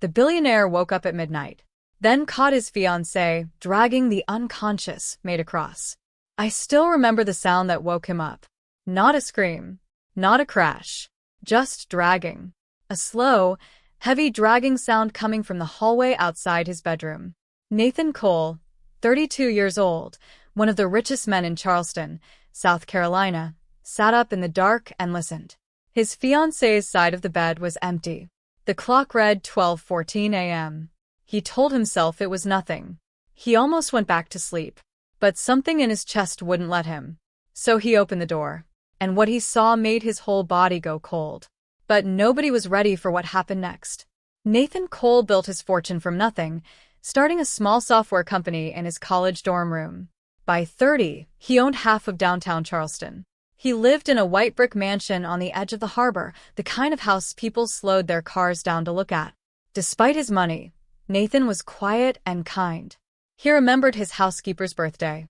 the billionaire woke up at midnight, then caught his fiancée dragging the unconscious Maid across. I still remember the sound that woke him up. Not a scream, not a crash, just dragging. A slow, heavy dragging sound coming from the hallway outside his bedroom. Nathan Cole, 32 years old, one of the richest men in Charleston, South Carolina, sat up in the dark and listened. His fiancée's side of the bed was empty. The clock read 12:14 a.m. He told himself it was nothing. He almost went back to sleep, but something in his chest wouldn't let him. So he opened the door, and what he saw made his whole body go cold. But nobody was ready for what happened next. Nathan Cole built his fortune from nothing, starting a small software company in his college dorm room. By 30, he owned half of downtown Charleston. He lived in a white brick mansion on the edge of the harbor, the kind of house people slowed their cars down to look at. Despite his money, Nathan was quiet and kind. He remembered his housekeeper's birthday.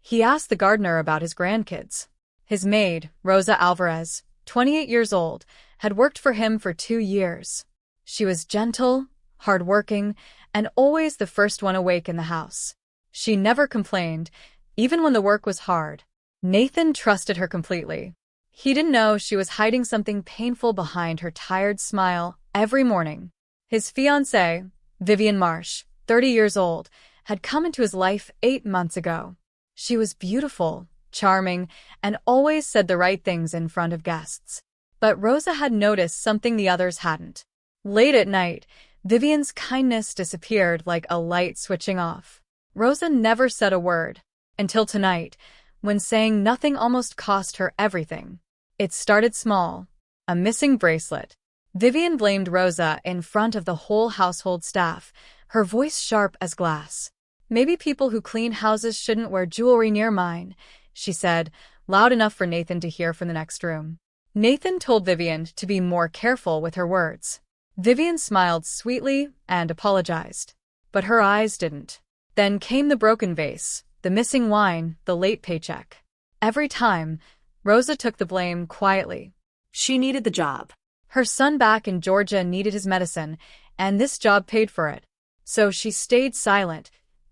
He asked the gardener about his grandkids. His maid, Rosa Alvarez, 28 years old, had worked for him for 2 years. She was gentle, hardworking, and always the first one awake in the house. She never complained, even when the work was hard. Nathan trusted her completely. He didn't know she was hiding something painful behind her tired smile every morning. His fiancée, Vivian Marsh, 30 years old, had come into his life 8 months ago. She was beautiful, charming, and always said the right things in front of guests. But Rosa had noticed something the others hadn't. Late at night, Vivian's kindness disappeared like a light switching off. Rosa never said a word, until tonight, when saying nothing almost cost her everything. It started small, a missing bracelet. Vivian blamed Rosa in front of the whole household staff, her voice sharp as glass. "Maybe people who clean houses shouldn't wear jewelry near mine," she said, loud enough for Nathan to hear from the next room. Nathan told Vivian to be more careful with her words. Vivian smiled sweetly and apologized, but her eyes didn't. Then came the broken vase, the missing wine, the late paycheck. Every time, Rosa took the blame quietly. She needed the job. Her son back in Georgia needed his medicine, and this job paid for it. So she stayed silent,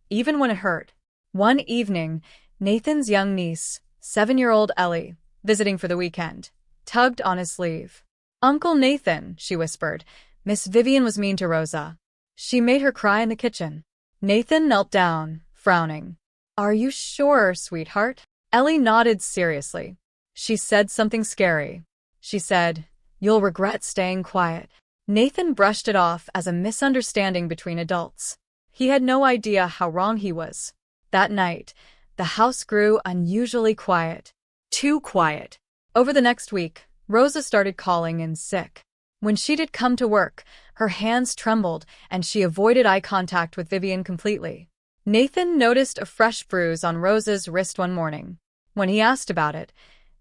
even when it hurt. One evening, Nathan's young niece, 7-year-old Ellie, visiting for the weekend, tugged on his sleeve. "Uncle Nathan," she whispered, "Miss Vivian was mean to Rosa. She made her cry in the kitchen." Nathan knelt down, frowning. "Are you sure, sweetheart?" Ellie nodded seriously. "She said something scary. She said, 'You'll regret staying quiet.'" Nathan brushed it off as a misunderstanding between adults. He had no idea how wrong he was. That night, the house grew unusually quiet. Too quiet. Over the next week, Rosa started calling in sick. When she did come to work, her hands trembled and she avoided eye contact with Vivian completely. Nathan noticed a fresh bruise on Rosa's wrist one morning. When he asked about it,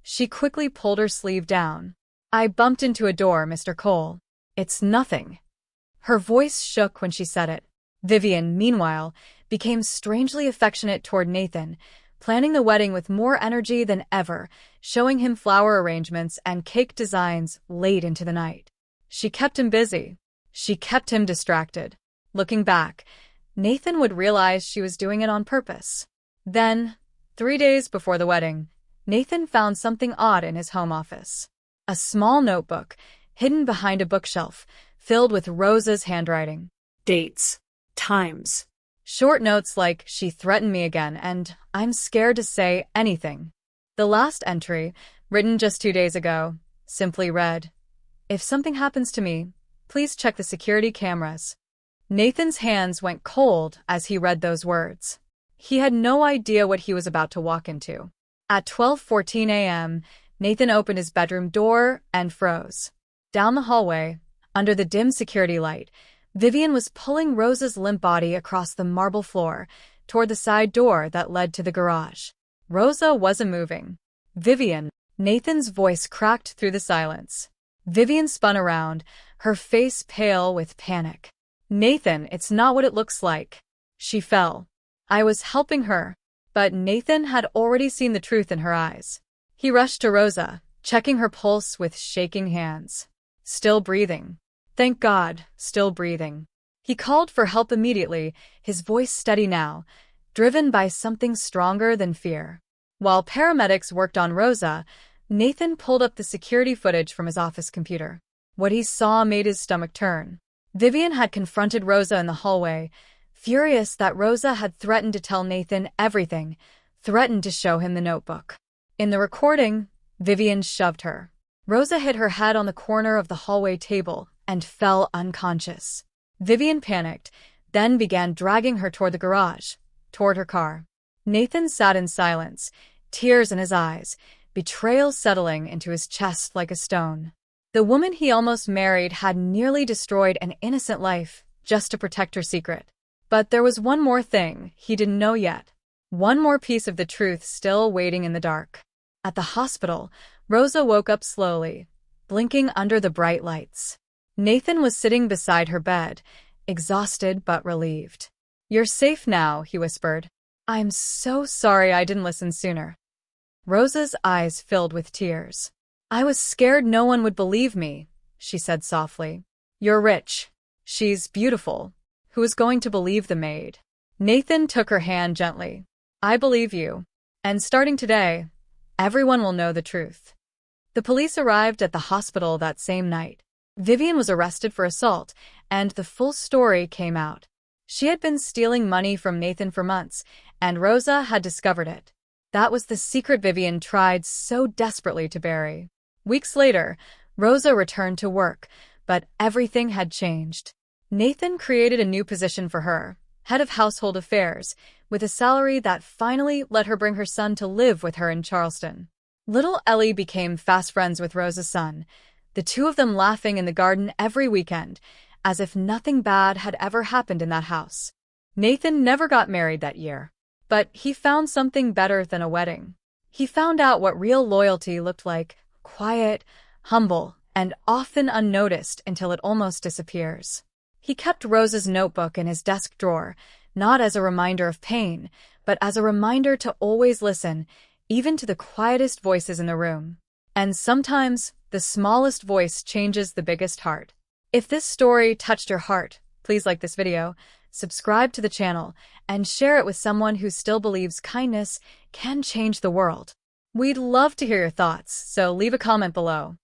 she quickly pulled her sleeve down. "I bumped into a door, Mr. Cole. It's nothing." Her voice shook when she said it. Vivian, meanwhile, became strangely affectionate toward Nathan, planning the wedding with more energy than ever, showing him flower arrangements and cake designs late into the night. She kept him busy. She kept him distracted. Looking back, Nathan would realize she was doing it on purpose. Then, 3 days before the wedding, Nathan found something odd in his home office. A small notebook, hidden behind a bookshelf, filled with Rosa's handwriting. Dates. Times. Short notes like, "She threatened me again," and "I'm scared to say anything." The last entry, written just 2 days ago, simply read, "If something happens to me, please check the security cameras." Nathan's hands went cold as he read those words. He had no idea what he was about to walk into. At 12:14 a.m., Nathan opened his bedroom door and froze. Down the hallway, under the dim security light, Vivian was pulling Rosa's limp body across the marble floor toward the side door that led to the garage. Rosa wasn't moving. "Vivian," Nathan's voice cracked through the silence. Vivian spun around, her face pale with panic. "Nathan, it's not what it looks like." She fell. "I was helping her." But Nathan had already seen the truth in her eyes. He rushed to Rosa, checking her pulse with shaking hands. Still breathing. Thank God, still breathing. He called for help immediately, his voice steady now, driven by something stronger than fear. While paramedics worked on Rosa, Nathan pulled up the security footage from his office computer. What he saw made his stomach turn. Vivian had confronted Rosa in the hallway, furious that Rosa had threatened to tell Nathan everything, threatened to show him the notebook. In the recording, Vivian shoved her. Rosa hit her head on the corner of the hallway table and fell unconscious. Vivian panicked, then began dragging her toward the garage, toward her car. Nathan sat in silence, tears in his eyes, betrayal settling into his chest like a stone. The woman he almost married had nearly destroyed an innocent life just to protect her secret. But there was one more thing he didn't know yet. One more piece of the truth still waiting in the dark. At the hospital, Rosa woke up slowly, blinking under the bright lights. Nathan was sitting beside her bed, exhausted but relieved. "You're safe now," he whispered. "I'm so sorry I didn't listen sooner." Rosa's eyes filled with tears. "I was scared no one would believe me," she said softly. "You're rich. She's beautiful. Who is going to believe the maid?" Nathan took her hand gently. "I believe you. And starting today, everyone will know the truth." The police arrived at the hospital that same night. Vivian was arrested for assault, and the full story came out. She had been stealing money from Nathan for months, and Rosa had discovered it. That was the secret Vivian tried so desperately to bury. Weeks later, Rosa returned to work, but everything had changed. Nathan created a new position for her, head of household affairs, with a salary that finally let her bring her son to live with her in Charleston. Little Ellie became fast friends with Rosa's son, the two of them laughing in the garden every weekend, as if nothing bad had ever happened in that house. Nathan never got married that year, but he found something better than a wedding. He found out what real loyalty looked like, quiet, humble, and often unnoticed until it almost disappears. He kept Rosa's notebook in his desk drawer, not as a reminder of pain, but as a reminder to always listen, even to the quietest voices in the room. And sometimes, the smallest voice changes the biggest heart. If this story touched your heart, please like this video, subscribe to the channel, and share it with someone who still believes kindness can change the world. We'd love to hear your thoughts, so leave a comment below.